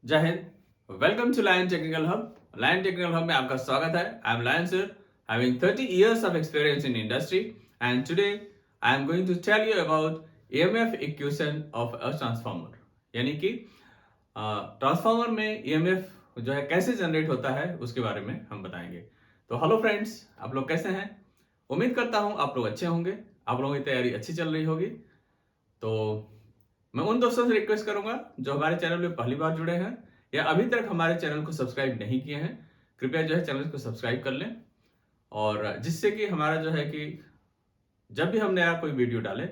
जय Hind. Welcome to lion technical hub. Lion technical hub में आपका स्वागत है। I am lion sir, having 30 years of experience in industry, and today I am going to tell you about EMF equation of a transformer। यानी कि transformer में EMF जो है कैसे जनरेट होता है उसके बारे में हम बताएंगे। तो हेलो फ्रेंड्स, आप लोग कैसे हैं? उम्मीद करता हूं आप लोग अच्छे होंगे, आप लोगों की तैयारी अच्छी चल रही होगी। तो मैं उन दोस्तों से रिक्वेस्ट करूंगा जो हमारे चैनल में पहली बार जुड़े हैं या अभी तक हमारे चैनल को सब्सक्राइब नहीं किए हैं, कृपया जो है चैनल को सब्सक्राइब कर लें, और जिससे कि हमारा जो है कि जब भी हम नया कोई वीडियो डालें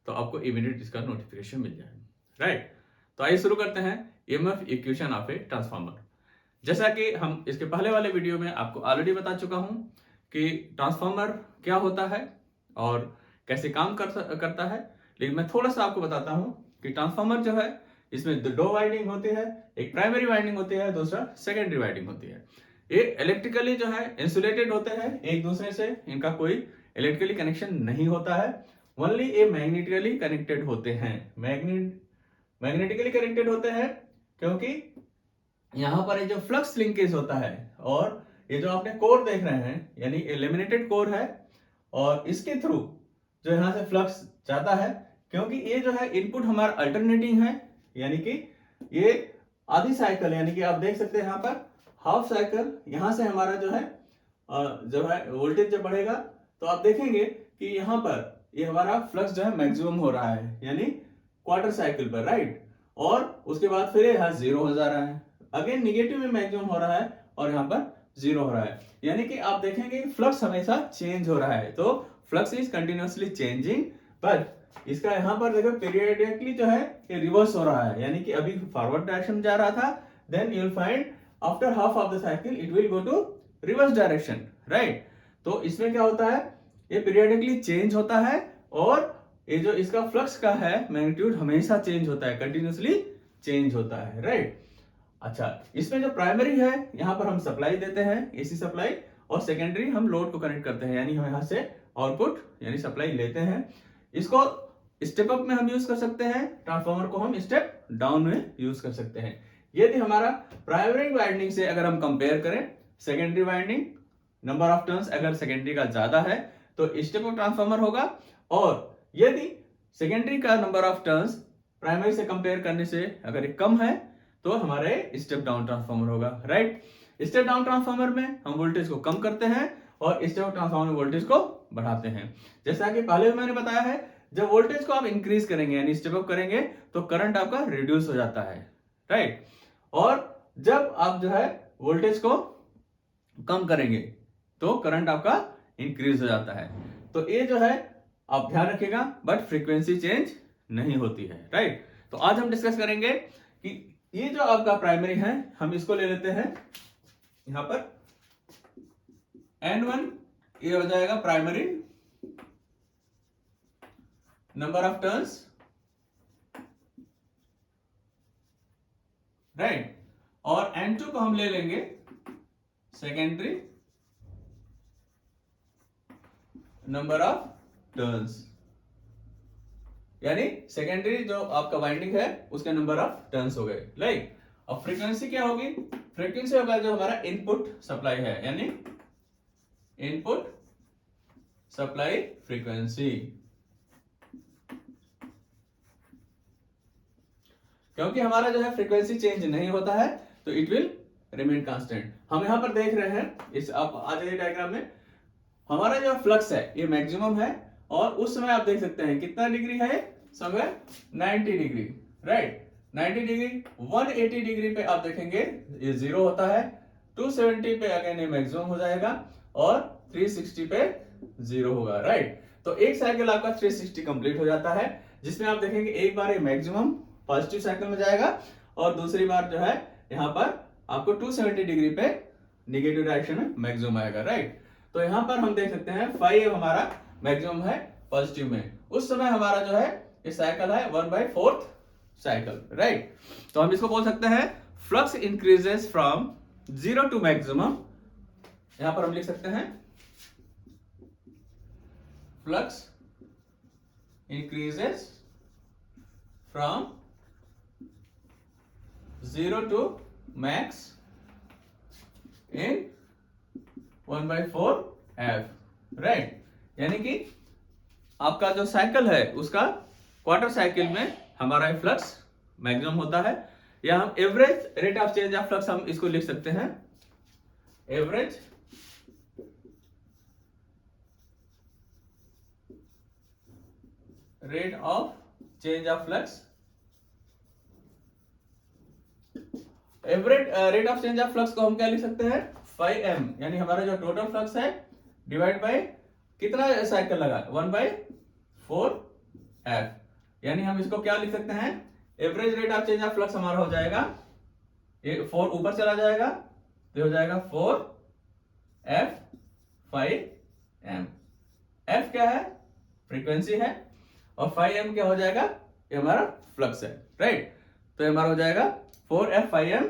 तो आपको इमीडिएट इसका नोटिफिकेशन मिल जाए। राइट, तो आइए शुरू करते हैं EMF equation of a transformer. जैसा कि हम इसके पहले वाले वीडियो में आपको ऑलरेडी बता चुका हूं कि ट्रांसफार्मर क्या होता है और कैसे काम करता है, लेकिन मैं थोड़ा सा आपको बताता हूं कि ट्रांसफार्मर जो है इसमें दो वाइंडिंग होती है। एक प्राइमरी वाइंडिंग होती है, दूसरा सेकेंडरी वाइंडिंग होती है। ये इलेक्ट्रिकली जो है इंसुलेटेड होते हैं एक दूसरे से, इनका कोई इलेक्ट्रिकली कनेक्शन नहीं होता है। ओनली ये मैग्नेटिकली कनेक्टेड होते हैं। मैग्नेटिकली कनेक्टेड होते हैं क्योंकि यहां पर ये जो फ्लक्स लिंकेज होता है, और ये जो आपने कोर देख रहे हैं यानी लेमिनेटेड कोर है, और इसके थ्रू जो यहां से फ्लक्स जाता है, क्योंकि ये जो है इनपुट हमारा अल्टरनेटिंग है, यानी कि ये आधी साइकिल, यानी कि आप देख सकते हैं यहाँ पर हाफ साइकिल, यहां से हमारा जो है वोल्टेज जब बढ़ेगा तो आप देखेंगे कि यहाँ पर ये हमारा फ्लक्स जो है मैक्सिमम हो रहा है, यानी क्वार्टर साइकिल पर। राइट, और उसके बाद फिर यहाँ जीरो हो जा रहा है, अगेन निगेटिव में मैक्सिमम हो रहा है और यहाँ पर जीरो हो रहा है। यानी कि आप देखेंगे फ्लक्स हमेशा चेंज हो रहा है, तो flux is continuously changing, but इसका यहाँ पर देखो पीरियडिकली जो है ये रिवर्स हो रहा है, यानी कि अभी फॉरवर्ड डायरेक्शन जा रहा था, then you will find after half of the cycle it will go to reverse direction. Right, तो इसमें क्या होता है, ये पीरियडिकली चेंज होता है, और ये जो इसका फ्लक्स का है मैग्नीट्यूड हमेशा चेंज होता है, कंटिन्यूअसली चेंज होता है। राइट, अच्छा, इसमें जो प्राइमरी है यहाँ पर हम सप्लाई देते हैं, एसी सप्लाई, और सेकेंडरी हम लोड को कनेक्ट करते हैं, यानी हम यहाँ से आउटपुट यानी सप्लाई लेते हैं। इसको स्टेप अप में हम यूज कर सकते हैं, ट्रांसफार्मर को हम स्टेप डाउन में यूज कर सकते हैं। यदि हमारा प्राइमरी वाइंडिंग से अगर हम कंपेयर करें secondary winding, number of turns अगर सेकेंडरी का ज्यादा है तो स्टेप अप ट्रांसफार्मर होगा, और यदि सेकेंडरी का नंबर ऑफ टर्न्स प्राइमरी से कंपेयर करने से अगर ये कम है तो हमारे स्टेप डाउन ट्रांसफार्मर होगा। राइट, स्टेप डाउन ट्रांसफार्मर में हम वोल्टेज को कम करते हैं और स्टेप अप ट्रांसफार्मर में वोल्टेज को बढ़ाते हैं। जैसा कि पहले मैंने बताया है, जब वोल्टेज को आप इंक्रीज करेंगे यानी स्टेप अप करेंगे तो करंट आपका रिड्यूस हो जाता है। राइट, और जब आप जो है वोल्टेज को कम करेंगे तो करंट आपका इंक्रीज हो जाता है। तो ये जो है आप ध्यान रखिएगा, बट फ्रीक्वेंसी चेंज नहीं होती है। राइट, तो आज हम डिस्कस करेंगे कि ये जो आपका प्राइमरी है हम इसको ले लेते हैं यहां पर N1, ये हो जाएगा primary number of turns. Right, और N2 को हम ले लेंगे सेकेंडरी नंबर ऑफ टर्न्स, यानी सेकेंडरी जो आपका वाइंडिंग है उसके नंबर ऑफ टर्न्स हो गए। लाइक, अब फ्रीक्वेंसी क्या होगी, फ्रीक्वेंसी होगा जो हमारा इनपुट सप्लाई है, यानी इनपुट सप्लाई फ्रीक्वेंसी, क्योंकि हमारा जो है फ्रीक्वेंसी चेंज नहीं होता है तो इट विल रिमेन कांस्टेंट। हम यहां पर देख रहे हैं इस आप आ जाइए डायग्राम में, हमारा जो फ्लक्स है ये मैक्सिमम है, और उस समय आप देख सकते हैं कितना डिग्री है, somewhere 90 degree. Right, 90 degree 180 degree पे आप देखेंगे ये जीरो होता है, 270 पे अगेन ये मैक्सिमम हो जाएगा, और 360 पे जीरो होगा। राइट, तो एक साइकिल आपका 360 कंप्लीट हो जाता है, जिसमें आप देखेंगे एक बार ये मैक्सिमम पॉजिटिव साइकिल में जाएगा, और दूसरी बार जो है यहाँ पर आपको 270 डिग्री पे निगेटिव डायरेक्शन में मैक्सिमम आएगा। राइट, तो यहां पर हम देख सकते हैं 5 हमारा मैक्सिमम है पॉजिटिव में, उस समय हमारा जो है ये साइकिल है 1/4 साइकिल। राइट, तो हम इसको बोल सकते हैं flux increases from zero to maximum. यहां पर हम लिख सकते हैं flux increases from 0 to max in 1/4 f, right. यानी कि आपका जो साइकिल है उसका क्वार्टर साइकिल में हमारा फ्लक्स मैक्सिमम होता है, या हम average rate of change of flux हम इसको लिख सकते हैं, average rate of change of flux. Average rate of change of flux को हम क्या लिख सकते हैं, फाई एम, यानी हमारा जो टोटल फ्लक्स है डिवाइड बाय कितना साइकिल लगा, 1/4 f, यानी हम इसको क्या लिख सकते हैं, average rate of change of flux हमारा हो जाएगा, ये 4 ऊपर चला जाएगा तो हो जाएगा 4 f फाई m। f क्या है, फ्रीक्वेंसी है, और फाई m क्या हो जाएगा, ये हमारा फ्लक्स है, राइट। तो ये हमारा हो जाएगा 4 f फाई m,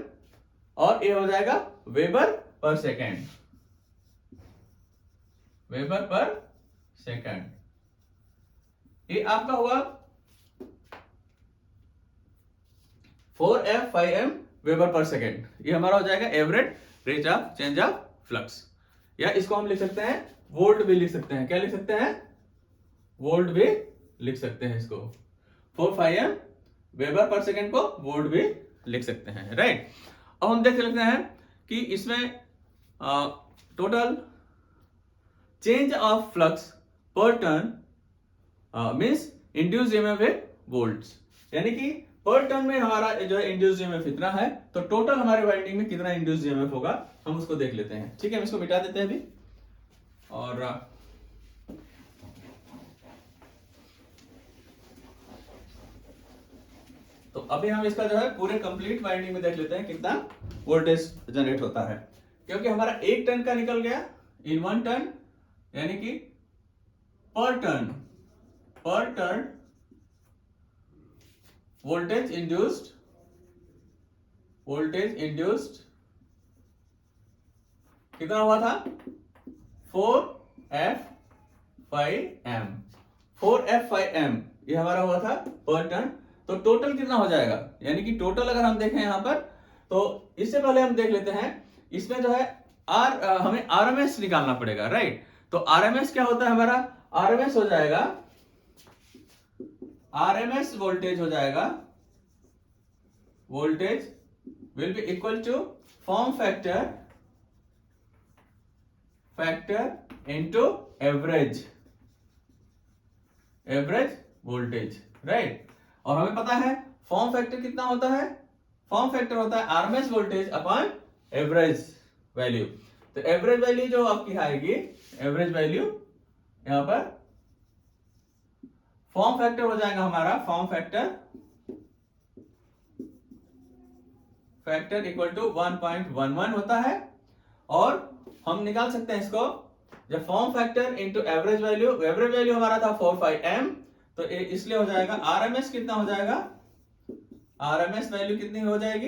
और ये हो जाएगा weber per second, weber per second. ये आपका हुआ 4 f phi m weber per second, ये हमारा हो जाएगा average rate of change of flux, या इसको हम लिख सकते हैं वोल्ट भी लिख सकते हैं, क्या लिख सकते हैं, वोल्ट भी लिख सकते हैं इसको, 4 phi m weber per second को वोल्ट भी लिख सकते हैं, राइट। अब हम देख सकते हैं कि इसमें टोटल चेंज ऑफ फ्लक्स पर turn means induced EMF in volts, यानी कि पर टर्न में हमारा जो है इंड्यूस्ड ईएमएफ इतना है, तो टोटल हमारे वाइंडिंग में कितना इंड्यूस्ड ईएमएफ होगा हम उसको देख लेते हैं, ठीक है। हम इसको मिटा देते हैं अभी, और तो अभी हम इसका जो है पूरे कंप्लीट वाइंडिंग में देख लेते हैं कितना वोल्टेज जनरेट होता है, क्योंकि हमारा 1 टर्न का निकल गया इन 1 टर्न, यानी कि पर टर्न वोल्टेज इंड्यूस्ड कितना हुआ था, 4 f phi m, 4 f phi m ये हमारा हुआ था पर टर्न। तो टोटल कितना हो जाएगा, यानी कि टोटल अगर हम देखें यहां पर, तो इससे पहले हम देख लेते हैं इसमें जो है हमें आरएमएस निकालना पड़ेगा, राइट। तो आरएमएस क्या होता है हमारा, आरएमएस हो जाएगा, आरएमएस वोल्टेज हो जाएगा, voltage will be equal to form factor into average voltage, right. और हमें पता है फॉर्म फैक्टर कितना होता है, फॉर्म फैक्टर होता है RMS voltage upon average value. तो एवरेज वैल्यू जो आपकी आएगी, एवरेज वैल्यू यहां पर फॉर्म फैक्टर हो जाएगा हमारा, फॉर्म फैक्टर इक्वल टू 1.11 होता है, और हम निकाल सकते हैं इसको जब form factor into average value हमारा था 4 फाई m, तो इसलिए हो जाएगा आरएमएस कितना हो जाएगा, आरएमएस वैल्यू कितनी हो जाएगी,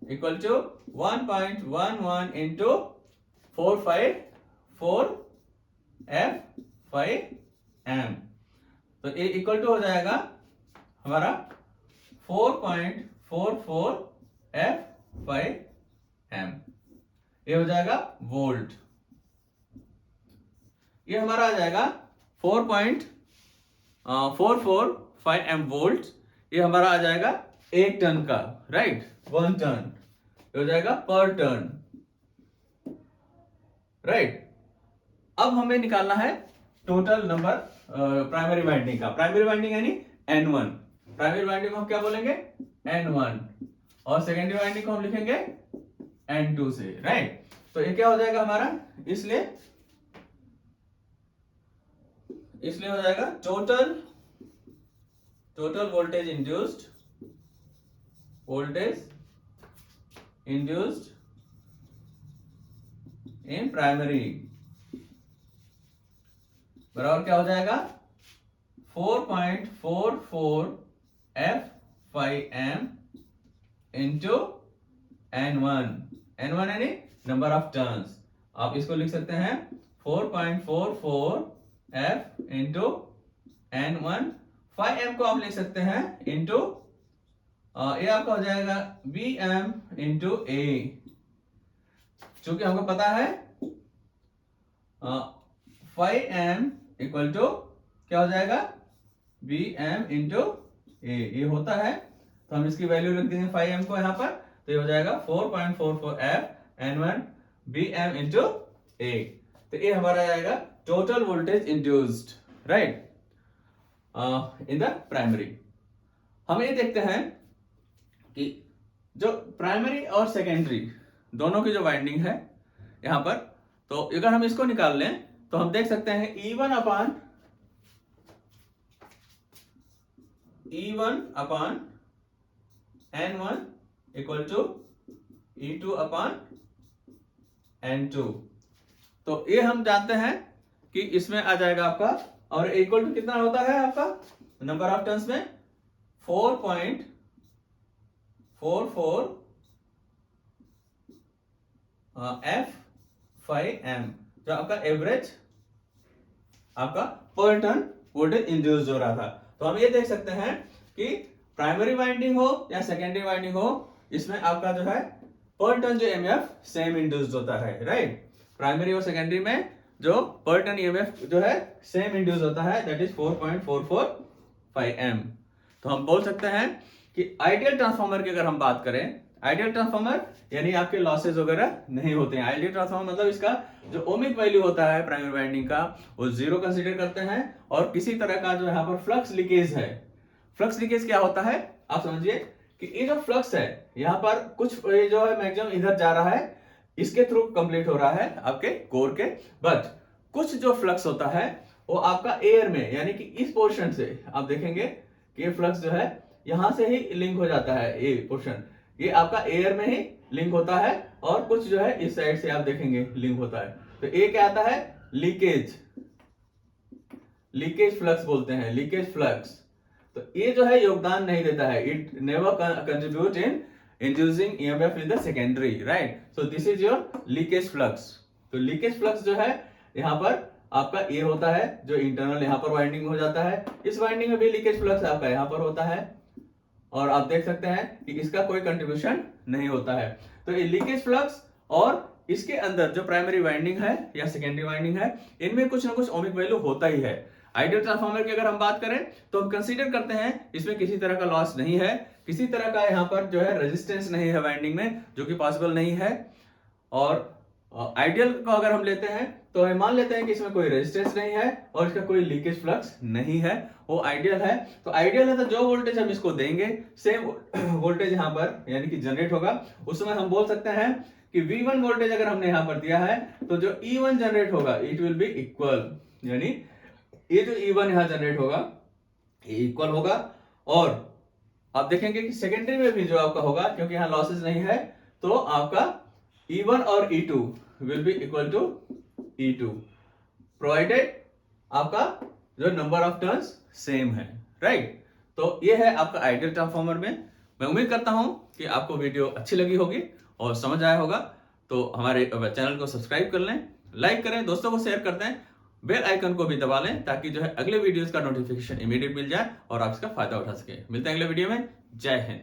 equal to 1.11 into 4 f phi m, तो ये इक्वल टू हो जाएगा हमारा 4.44 f फाई m, ये हो जाएगा वोल्ट, ये हमारा आ जाएगा 4.445 m वोल्ट, ये हमारा आ जाएगा 1 टर्न का, राइट, 1 टर्न हो जाएगा पर टर्न, राइट। अब हमें निकालना है टोटल नंबर प्राइमरी वाइंडिंग का, प्राइमरी वाइंडिंग यानी N1, प्राइमरी वाइंडिंग को हम क्या बोलेंगे, N1, और सेकेंडरी वाइंडिंग को हम लिखेंगे N2 से, राइट। तो ये क्या हो जाएगा हमारा, इसलिए हो जाएगा total voltage induced in primary बराबर क्या हो जाएगा, 4.44 f phi m into N1 यानी नंबर ऑफ टर्न्स, आप इसको लिख सकते हैं 4.44 f into N1, phi m को आप लिख सकते हैं इंटू ये आपका हो जाएगा बी एम इंटू ए, चूंकि हमको पता है 5m इक्वल टू क्या हो जाएगा, बी एम इंटू ए, ये होता है तो हम इसकी वैल्यू लिख देंगे 5m को यहाँ पर, तो ये हो जाएगा 4.44 f n1 B M into A. तो ये हमारा आएगा total voltage induced right in the primary. हम ये देखते हैं कि जो प्राइमरी और सेकेंडरी दोनों की जो वाइंडिंग है यहां पर, तो अगर हम इसको निकाल लें तो हम देख सकते हैं E1 upon N1 equal to E2 upon N2। तो ये हम जानते हैं कि इसमें आ जाएगा आपका, और इक्वल टू कितना होता है आपका नंबर ऑफ टर्न्स में 4.44 F5M, जो आपका एवरेज आपका पर टर्न वोल्टेज इंड्यूस हो रहा था। तो हम ये देख सकते हैं कि प्राइमरी वाइंडिंग हो या सेकेंडरी वाइंडिंग हो, इसमें आपका जो है पर टर्न जो एमएफ सेम इंड्यूस्ड होता है राइट। प्राइमरी और सेकेंडरी में जो पर टर्न ईएमएफ जो है सेम इंड्यूस होता है, दैट इज 4.445 M। तो हम बोल सकते हैं कि आइडियल ट्रांसफार्मर की अगर हम बात करें, आइडियल ट्रांसफार्मर यानी आपके लॉसेस वगैरह नहीं होते हैं। आइडियल ट्रांसफार्मर मतलब इसका जो ओमिक वैल्यू होता है प्राइमरी वाइंडिंग का वो 0 कंसीडर करते हैं, और किसी तरह का जो यहाँ पर फ्लक्स लीकेज है। फ्लक्स लीकेज क्या होता है आप समझिए कि ये जो फ्लक्स है यहाँ पर कुछ जो है मैक्सिमम इधर जा रहा है, इसके थ्रू कंप्लीट हो रहा है आपके कोर के, बट कुछ जो फ्लक्स होता है वो आपका एयर में, यानी कि इस पोर्शन से आप देखेंगे कि ये फ्लक्स जो है यहां से ही लिंक हो जाता है, ये पोर्शन ये आपका एयर में ही लिंक होता है, और कुछ जो है इस साइड से आप देखेंगे लिंक होता है। तो ये क्या आता है, लीकेज, लीकेज फ्लक्स बोलते हैं, लीकेज फ्लक्स। तो ये जो है योगदान नहीं देता है, it never contribute in inducing EMF in the secondary right. So this is your leakage flux. तो लीकेज फ्लक्स जो है यहाँ पर आपका ये होता है जो इंटरनल यहाँ पर वाइंडिंग हो जाता है, इस वाइंडिंग में भी लीकेज फ्लक्स आपका यहाँ पर होता है, और आप देख सकते हैं कि इसका कोई कंट्रीब्यूशन नहीं होता है। तो ये लीकेज फ्लक्स और इसके अंदर जो प्राइमरी वाइंडिंग है या सेकेंडरी वाइंडिंग है, इनमें कुछ ना कुछ ओमिक वैल्यू होता ही है। आइडियल ट्रांसफार्मर की अगर हम बात करें तो हम कंसीडर करते हैं इसमें किसी तरह का लॉस नहीं है, किसी तरह का यहाँ पर जो है रेजिस्टेंस नहीं है वाइंडिंग में, जो कि पॉसिबल नहीं है। और आइडियल को अगर हम लेते हैं तो हम मान लेते हैं कि इसमें कोई रेजिस्टेंस नहीं है और इसका कोई लीकेज फ्लक्स नहीं है, वो आइडियल है। तो आइडियल है तो जो वोल्टेज हम इसको देंगे सेम वोल्टेज यहाँ पर यानी कि जनरेट होगा। उस समय हम बोल सकते हैं कि V1 वोल्टेज अगर हमने यहाँ पर दिया है तो जो E1 जनरेट होगा इट विल बी इक्वल, यानी ये जो E1 यहाँ जनरेट होगा ये इक्वल होगा। और आप देखेंगे कि सेकेंडरी में भी जो आपका होगा, क्योंकि यहाँ लॉसेस नहीं है, तो आपका E1 और E2 will be equal to E2 provided आपका जो नंबर ऑफ टर्न्स सेम है राइट। तो ये है आपका आइडियल ट्रांसफार्मर में। मैं उम्मीद करता हूं कि आपको वीडियो अच्छी लगी होगी और समझ आया होगा। तो हमारे चैनल को सब्सक्राइब कर लें, लाइक करें, दोस्तों को शेयर कर दें, बेल आइकन को भी दबा लें ताकि जो है अगले वीडियोस का नोटिफिकेशन इमीडिएट मिल जाए और आप इसका फायदा उठा सके। मिलते हैं अगले वीडियो में। जय हिंद।